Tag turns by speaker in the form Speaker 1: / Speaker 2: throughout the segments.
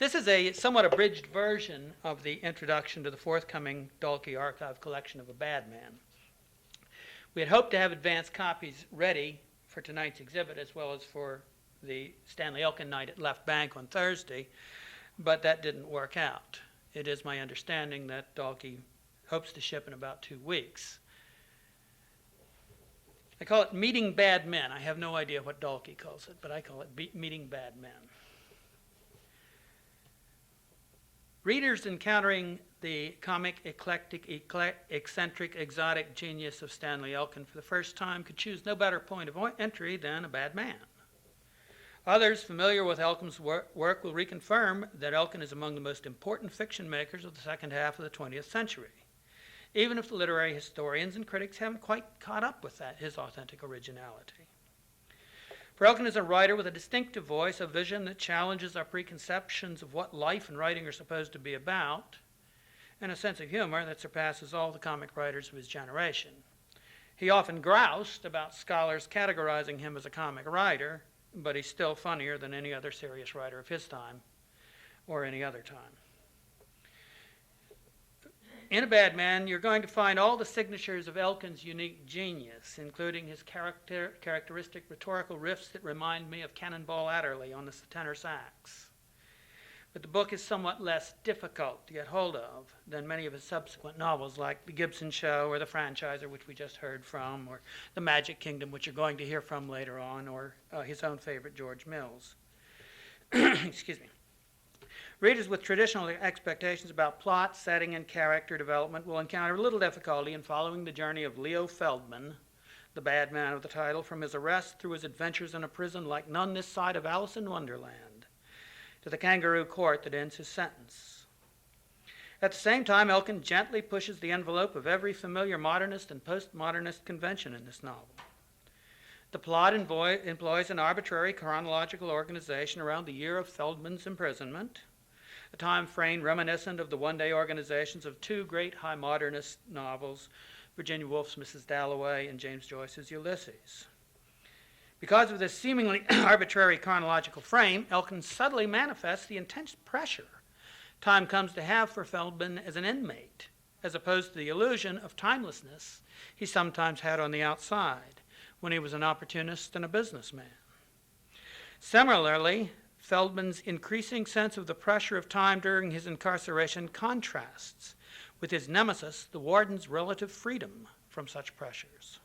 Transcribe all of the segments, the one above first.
Speaker 1: This is a somewhat abridged version of the introduction to the forthcoming Dougherty archive collection of A Bad Man. We had hoped to have advanced copies ready for tonight's exhibit as well as for the Stanley Elkin night at Left Bank on Thursday, but that didn't work out. It is my understanding that Dougherty hopes to ship in about 2 weeks. I call it Meeting Bad Men. I have no idea what Dougherty calls it, but I call it Meeting Bad Men. Readers encountering the comic, eclectic, eccentric, exotic genius of Stanley Elkin for the first time could choose no better point of entry than A Bad Man. Others familiar with Elkin's work will reconfirm that Elkin is among the most important fiction makers of the second half of the 20th century, even if the literary historians and critics haven't quite caught up with his authentic originality. For Elkin is a writer with a distinctive voice, a vision that challenges our preconceptions of what life and writing are supposed to be about, and a sense of humor that surpasses all the comic writers of his generation. He often groused about scholars categorizing him as a comic writer, but he's still funnier than any other serious writer of his time or any other time. In A Bad Man, you're going to find all the signatures of Elkin's unique genius, including his characteristic rhetorical riffs that remind me of Cannonball Adderley on the tenor sax. But the book is somewhat less difficult to get hold of than many of his subsequent novels, like The Gibson Show or The Franchiser, which we just heard from, or The Magic Kingdom, which you're going to hear from later on, or his own favorite, George Mills. Excuse me. Readers with traditional expectations about plot, setting, and character development will encounter little difficulty in following the journey of Leo Feldman, the bad man of the title, from his arrest through his adventures in a prison like none this side of Alice in Wonderland, to the kangaroo court that ends his sentence. At the same time, Elkin gently pushes the envelope of every familiar modernist and postmodernist convention in this novel. The plot employs an arbitrary chronological organization around the year of Feldman's imprisonment, a time frame reminiscent of the one-day organizations of 2 great high modernist novels, Virginia Woolf's Mrs. Dalloway and James Joyce's Ulysses. Because of this seemingly arbitrary chronological frame, Elkin subtly manifests the intense pressure time comes to have for Feldman as an inmate, as opposed to the illusion of timelessness he sometimes had on the outside when he was an opportunist and a businessman. Similarly, Feldman's increasing sense of the pressure of time during his incarceration contrasts with his nemesis, the warden's relative freedom from such pressures.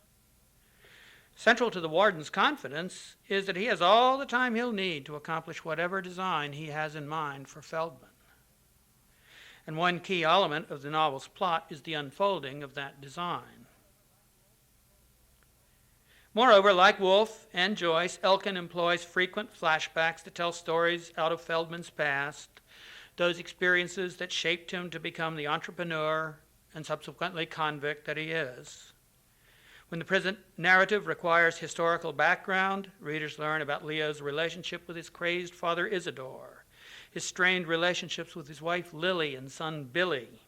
Speaker 1: Central to the warden's confidence is that he has all the time he'll need to accomplish whatever design he has in mind for Feldman. And one key element of the novel's plot is the unfolding of that design. Moreover, like Woolf and Joyce, Elkin employs frequent flashbacks to tell stories out of Feldman's past, those experiences that shaped him to become the entrepreneur and subsequently convict that he is. When the present narrative requires historical background, readers learn about Leo's relationship with his crazed father Isidore, his strained relationships with his wife Lily and son Billy,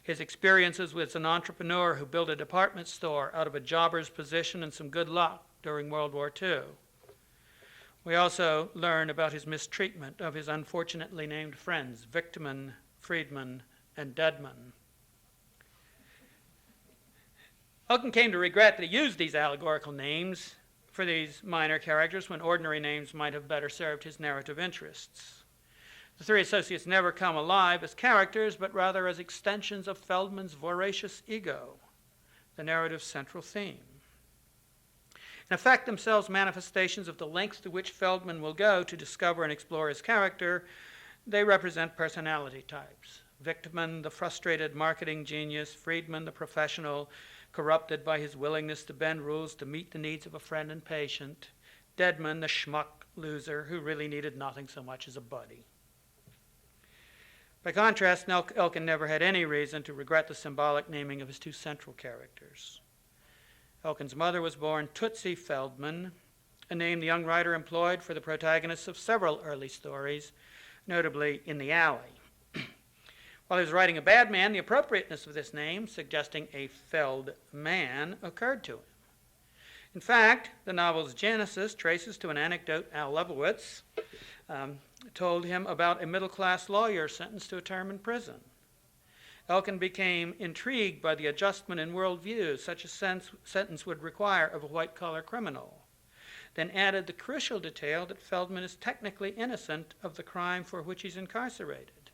Speaker 1: his experiences with an entrepreneur who built a department store out of a jobber's position and some good luck during World War II. We also learn about his mistreatment of his unfortunately named friends, Victorman, Friedman, and Deadman. Elkin came to regret that he used these allegorical names for these minor characters when ordinary names might have better served his narrative interests. The 3 associates never come alive as characters, but rather as extensions of Feldman's voracious ego, the narrative's central theme. In effect, themselves manifestations of the lengths to which Feldman will go to discover and explore his character, they represent personality types. Victorman, the frustrated marketing genius; Friedman, the professional, corrupted by his willingness to bend rules to meet the needs of a friend and patient; Deadman, the schmuck loser who really needed nothing so much as a buddy. By contrast, Elkin never had any reason to regret the symbolic naming of his 2 central characters. Elkin's mother was born Tootsie Feldman, a name the young writer employed for the protagonists of several early stories, notably In the Alley. While he was writing A Bad Man, the appropriateness of this name, suggesting a felled man, occurred to him. In fact, the novel's genesis traces to an anecdote Al Lebowitz told him about a middle-class lawyer sentenced to a term in prison. Elkin became intrigued by the adjustment in worldviews such a sentence would require of a white-collar criminal, then added the crucial detail that Feldman is technically innocent of the crime for which he's incarcerated.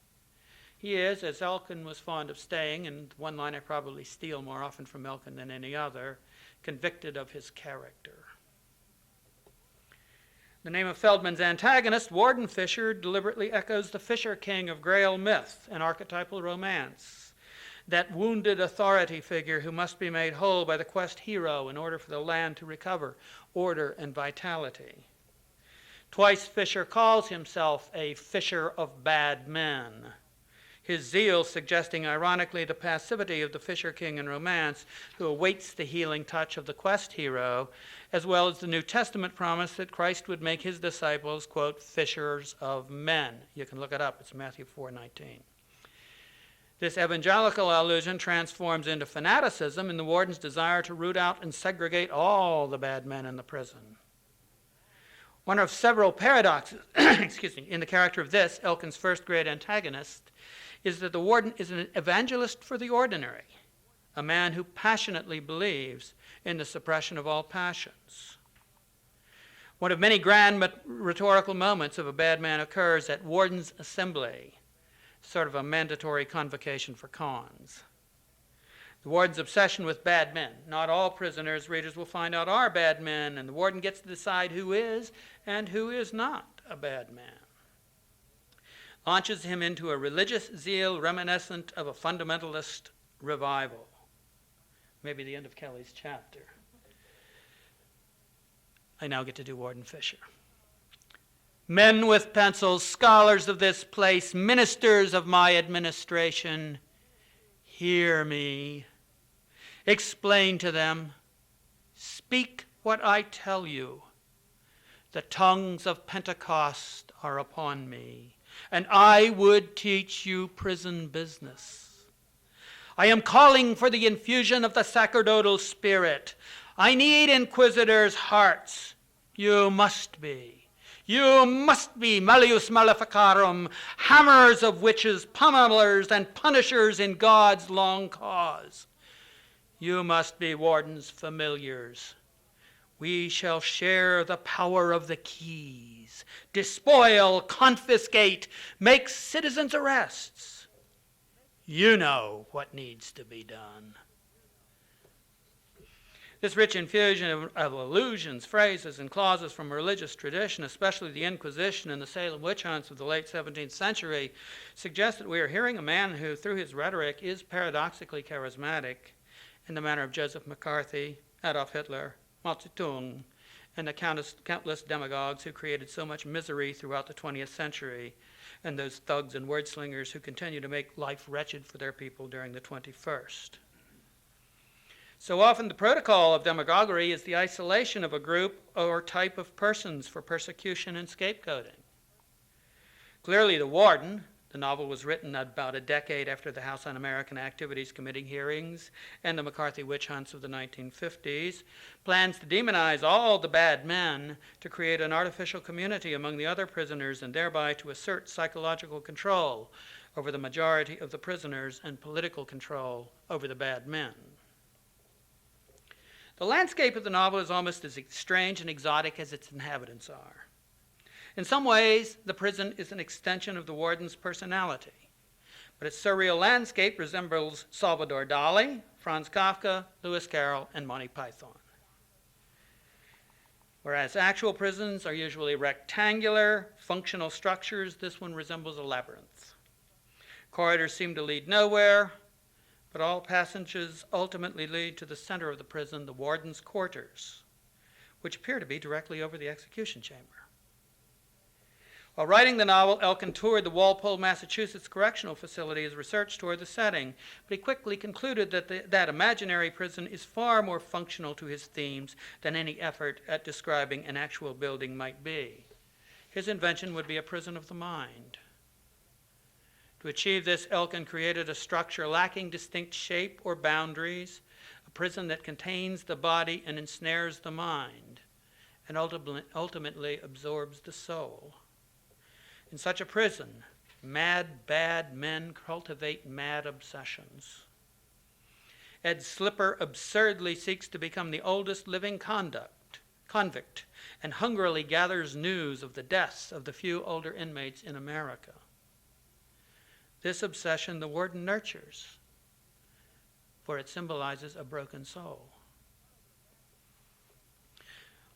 Speaker 1: He is, as Elkin was fond of saying, and one line I probably steal more often from Elkin than any other, convicted of his character. The name of Feldman's antagonist, Warden Fisher, deliberately echoes the Fisher King of Grail myth, an archetypal romance, that wounded authority figure who must be made whole by the quest hero in order for the land to recover order and vitality. Twice Fisher calls himself a fisher of bad men, his zeal suggesting ironically the passivity of the Fisher King in romance who awaits the healing touch of the quest hero, as well as the New Testament promise that Christ would make his disciples, quote, fishers of men. You can look it up. It's Matthew 4:19. This evangelical allusion transforms into fanaticism in the warden's desire to root out and segregate all the bad men in the prison. One of several paradoxes in the character of this, Elkin's first great antagonist, is that the warden is an evangelist for the ordinary, a man who passionately believes in the suppression of all passions. One of many grand rhetorical moments of a bad man occurs at Warden's Assembly, sort of a mandatory convocation for cons. The warden's obsession with bad men. Not all prisoners, readers will find out, are bad men, and the warden gets to decide who is and who is not a bad man. Launches him into a religious zeal reminiscent of a fundamentalist revival. Maybe the end of Kelly's chapter. I now get to do Warden Fisher. Men with pencils, scholars of this place, ministers of my administration, hear me. Explain to them. Speak what I tell you. The tongues of Pentecost are upon me, and I would teach you prison business. I am calling for the infusion of the sacerdotal spirit. I need inquisitors' hearts. You must be. You must be Malleus Maleficarum, hammers of witches, pummelers and punishers in God's long cause. You must be wardens' familiars. We shall share the power of the keys, despoil, confiscate, make citizens' arrests. You know what needs to be done. This rich infusion of allusions, phrases, and clauses from religious tradition, especially the Inquisition and the Salem witch hunts of the late 17th century, suggests that we are hearing a man who, through his rhetoric, is paradoxically charismatic in the manner of Joseph McCarthy, Adolf Hitler, Mao Zedong, and the countless demagogues who created so much misery throughout the 20th century, and those thugs and wordslingers who continue to make life wretched for their people during the 21st. So often the protocol of demagoguery is the isolation of a group or type of persons for persecution and scapegoating. Clearly the warden, the novel was written about a decade after the House Un-American Activities Committee hearings and the McCarthy witch hunts of the 1950s, plans to demonize all the bad men to create an artificial community among the other prisoners and thereby to assert psychological control over the majority of the prisoners and political control over the bad men. The landscape of the novel is almost as strange and exotic as its inhabitants are. In some ways, the prison is an extension of the warden's personality, but its surreal landscape resembles Salvador Dali, Franz Kafka, Lewis Carroll, and Monty Python. Whereas actual prisons are usually rectangular, functional structures, this one resembles a labyrinth. Corridors seem to lead nowhere, but all passages ultimately lead to the center of the prison, the warden's quarters, which appear to be directly over the execution chamber. While writing the novel, Elkin toured the Walpole, Massachusetts Correctional Facility as research toward the setting, but he quickly concluded that that imaginary prison is far more functional to his themes than any effort at describing an actual building might be. His invention would be a prison of the mind. To achieve this, Elkin created a structure lacking distinct shape or boundaries, a prison that contains the body and ensnares the mind, and ultimately absorbs the soul. In such a prison, mad, bad men cultivate mad obsessions. Ed Slipper absurdly seeks to become the oldest living convict and hungrily gathers news of the deaths of the few older inmates in America. This obsession the warden nurtures, for it symbolizes a broken soul.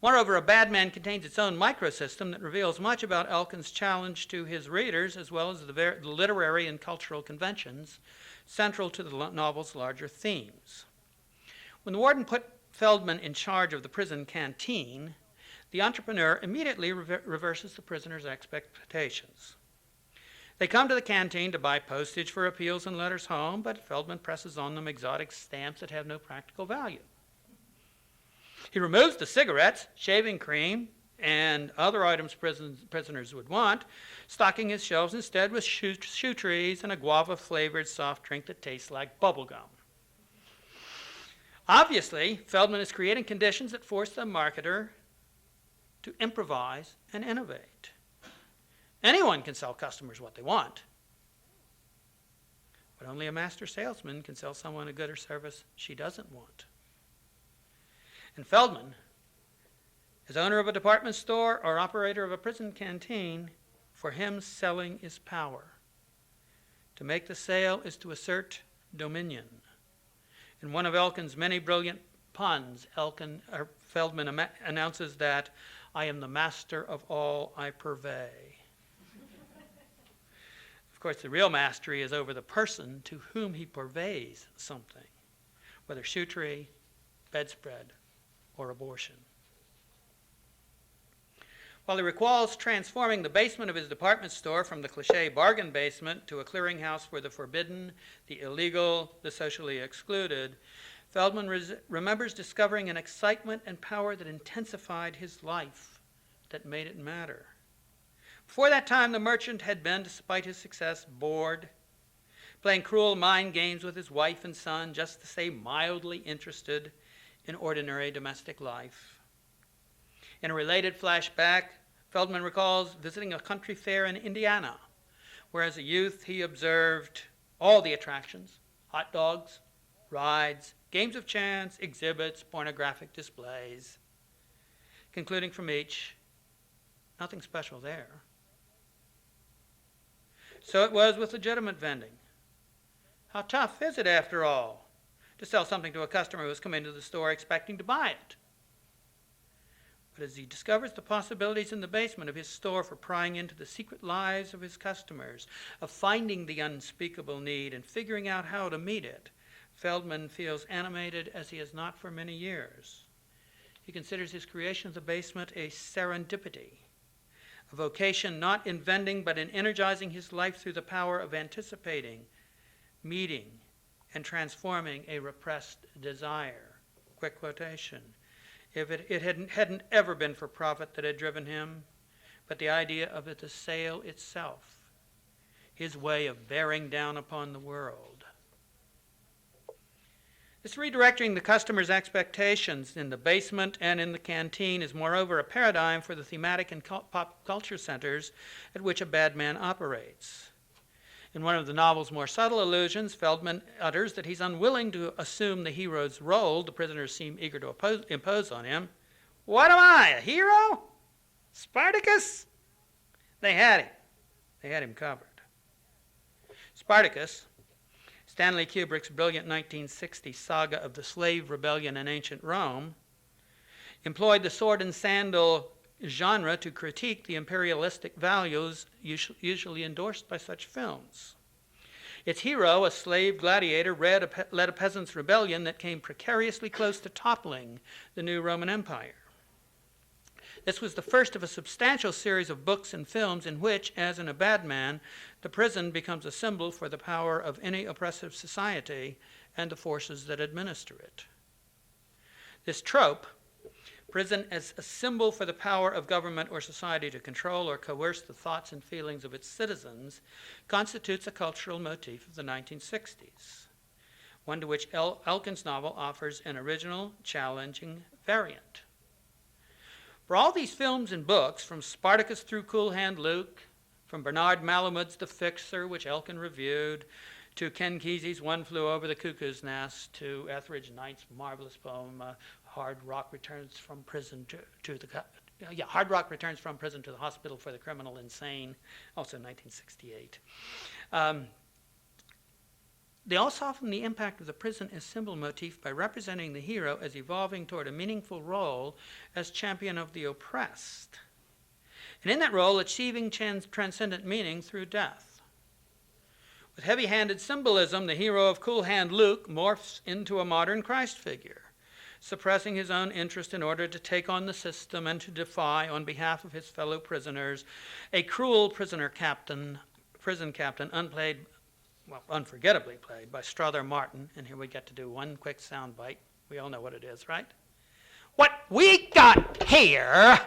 Speaker 1: Moreover, A Bad Man contains its own microsystem that reveals much about Elkin's challenge to his readers, as well as the literary and cultural conventions central to the novel's larger themes. When the warden put Feldman in charge of the prison canteen, the entrepreneur immediately reverses the prisoner's expectations. They come to the canteen to buy postage for appeals and letters home, but Feldman presses on them exotic stamps that have no practical value. He removes the cigarettes, shaving cream, and other items prisoners would want, stocking his shelves instead with shoe trees and a guava-flavored soft drink that tastes like bubble gum. Obviously, Feldman is creating conditions that force the marketer to improvise and innovate. Anyone can sell customers what they want, but only a master salesman can sell someone a good or service she doesn't want. And Feldman, as owner of a department store or operator of a prison canteen, for him selling is power. To make the sale is to assert dominion. In one of Elkin's many brilliant puns, Feldman announces that, "I am the master of all I purvey." Of course, the real mastery is over the person to whom he purveys something, whether shoe tree, bedspread, or abortion. While he recalls transforming the basement of his department store from the cliché bargain basement to a clearinghouse for the forbidden, the illegal, the socially excluded, Feldman remembers discovering an excitement and power that intensified his life, that made it matter. Before that time, the merchant had been, despite his success, bored, playing cruel mind games with his wife and son just to stay mildly interested in ordinary domestic life. In a related flashback, Feldman recalls visiting a country fair in Indiana, where as a youth he observed all the attractions: hot dogs, rides, games of chance, exhibits, pornographic displays. Concluding from each, nothing special there. So it was with legitimate vending. How tough is it, after all, to sell something to a customer who has come into the store expecting to buy it? But as he discovers the possibilities in the basement of his store for prying into the secret lives of his customers, of finding the unspeakable need and figuring out how to meet it, Feldman feels animated as he has not for many years. He considers his creation of the basement a serendipity, a vocation not in vending but in energizing his life through the power of anticipating, meeting, and transforming a repressed desire. Quick quotation. If it hadn't ever been for profit that had driven him, but the idea of it, the sale itself, his way of bearing down upon the world. This redirecting the customer's expectations in the basement and in the canteen is moreover a paradigm for the thematic and pop culture centers at which A Bad Man operates. In one of the novel's more subtle allusions, Feldman utters that he's unwilling to assume the hero's role the prisoners seem eager to impose on him. "What am I, a hero? Spartacus?" They had him. They had him covered. Spartacus, Stanley Kubrick's brilliant 1960 saga of the slave rebellion in ancient Rome, employed the sword and sandal genre to critique the imperialistic values usually endorsed by such films. Its hero, a slave gladiator, led a peasants' rebellion that came precariously close to toppling the new Roman Empire. This was the first of a substantial series of books and films in which, as in A Bad Man, the prison becomes a symbol for the power of any oppressive society and the forces that administer it. This trope, prison as a symbol for the power of government or society to control or coerce the thoughts and feelings of its citizens, constitutes a cultural motif of the 1960s, one to which Elkin's novel offers an original, challenging variant. For all these films and books, from Spartacus through Cool Hand Luke, from Bernard Malamud's The Fixer, which Elkin reviewed, to Ken Kesey's One Flew Over the Cuckoo's Nest, to Etheridge Knight's marvelous poem, Hard Rock Returns from Prison to the Hospital for the Criminal Insane, also 1968. They all soften the impact of the prison as symbol motif by representing the hero as evolving toward a meaningful role as champion of the oppressed, and in that role achieving transcendent meaning through death. With heavy-handed symbolism, the hero of Cool Hand Luke morphs into a modern Christ figure, suppressing his own interest in order to take on the system and to defy, on behalf of his fellow prisoners, a cruel prison captain, unforgettably played by Strother Martin. And here we get to do one quick sound bite. We all know what it is, right? What we got here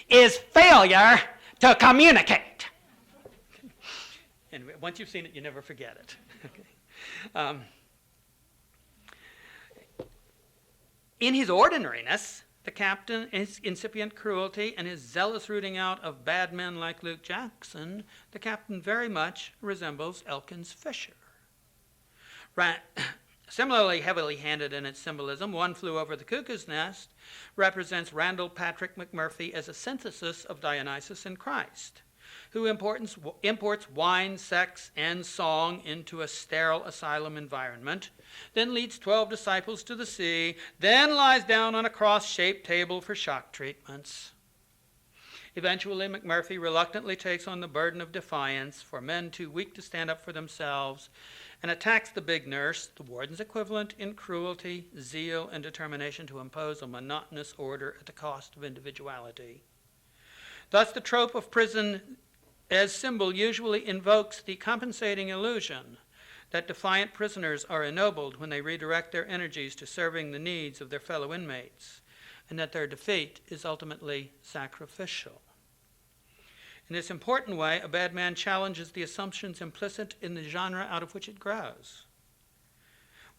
Speaker 1: is failure to communicate. And once you've seen it, you never forget it. Okay. In his ordinariness, the captain, his incipient cruelty, and his zealous rooting out of bad men like Luke Jackson, the captain very much resembles Elkin's Fisher. Similarly heavily handed in its symbolism, One Flew Over the Cuckoo's Nest represents Randall Patrick McMurphy as a synthesis of Dionysus and Christ, who imports wine, sex, and song into a sterile asylum environment, then leads 12 disciples to the sea, then lies down on a cross-shaped table for shock treatments. Eventually, McMurphy reluctantly takes on the burden of defiance for men too weak to stand up for themselves and attacks the big nurse, the warden's equivalent in cruelty, zeal, and determination to impose a monotonous order at the cost of individuality. Thus, the trope of prison as symbol usually invokes the compensating illusion that defiant prisoners are ennobled when they redirect their energies to serving the needs of their fellow inmates, and that their defeat is ultimately sacrificial. In this important way, A Bad Man challenges the assumptions implicit in the genre out of which it grows.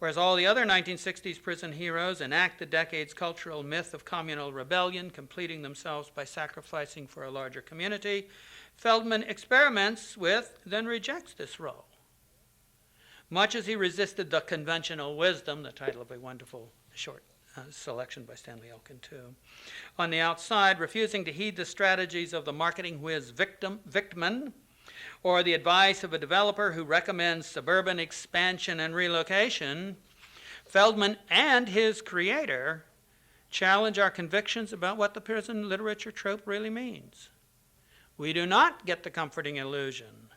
Speaker 1: Whereas all the other 1960s prison heroes enact the decade's cultural myth of communal rebellion, completing themselves by sacrificing for a larger community, Feldman experiments with, then rejects this role. Much as he resisted the conventional wisdom, the title of a wonderful short selection by Stanley Elkin too, on the outside, refusing to heed the strategies of the marketing whiz Victman, or the advice of a developer who recommends suburban expansion and relocation, Feldman and his creator challenge our convictions about what the prison literature trope really means. We do not get the comforting illusion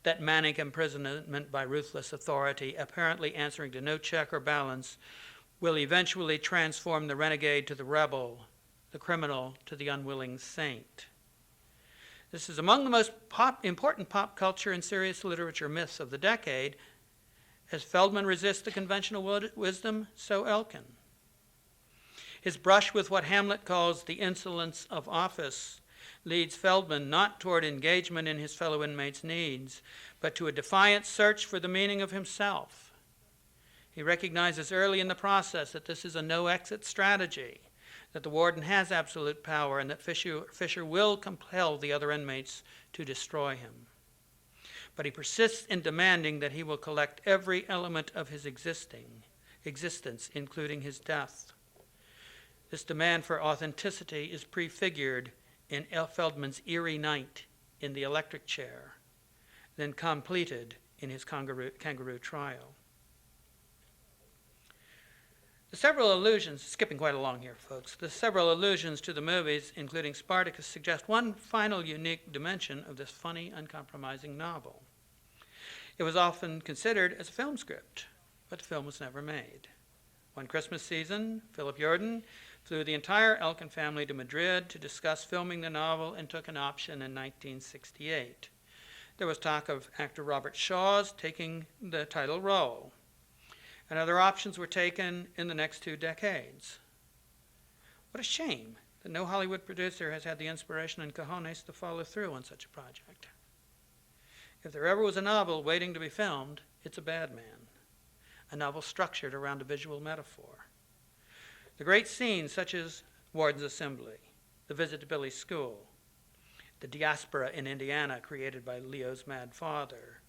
Speaker 1: that manic imprisonment by ruthless authority, apparently answering to no check or balance, will eventually transform the renegade to the rebel, the criminal to the unwilling saint. This is among the most important pop culture and serious literature myths of the decade. As Feldman resists the conventional wisdom, so Elkin. His brush with what Hamlet calls the insolence of office leads Feldman not toward engagement in his fellow inmates' needs, but to a defiant search for the meaning of himself. He recognizes early in the process that this is a no-exit strategy, that the warden has absolute power, and that Fisher will compel the other inmates to destroy him. But he persists in demanding that he will collect every element of his existence, including his death. This demand for authenticity is prefigured in Feldman's eerie night in the electric chair, then completed in his kangaroo trial. The several allusions, skipping quite along here, folks, the several allusions to the movies, including Spartacus, suggest one final unique dimension of this funny, uncompromising novel. It was often considered as a film script, but the film was never made. One Christmas season, Philip Jordan flew the entire Elkin family to Madrid to discuss filming the novel and took an option in 1968. There was talk of actor Robert Shaw's taking the title role, and other options were taken in the next 2 decades. What a shame that no Hollywood producer has had the inspiration and cojones to follow through on such a project. If there ever was a novel waiting to be filmed, it's A Bad Man, a novel structured around a visual metaphor. The great scenes such as Warden's Assembly, the visit to Billy's school, the diaspora in Indiana created by Leo's mad father,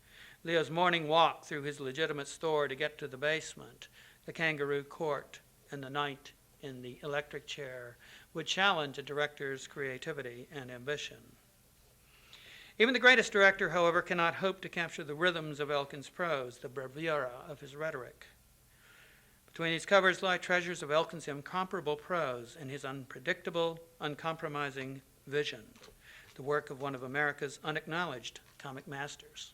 Speaker 1: Leo's morning walk through his legitimate store to get to the basement, the kangaroo court, and the night in the electric chair would challenge a director's creativity and ambition. Even the greatest director, however, cannot hope to capture the rhythms of Elkin's prose, the bravura of his rhetoric. Between these covers lie treasures of Elkin's incomparable prose and his unpredictable, uncompromising vision, the work of one of America's unacknowledged comic masters.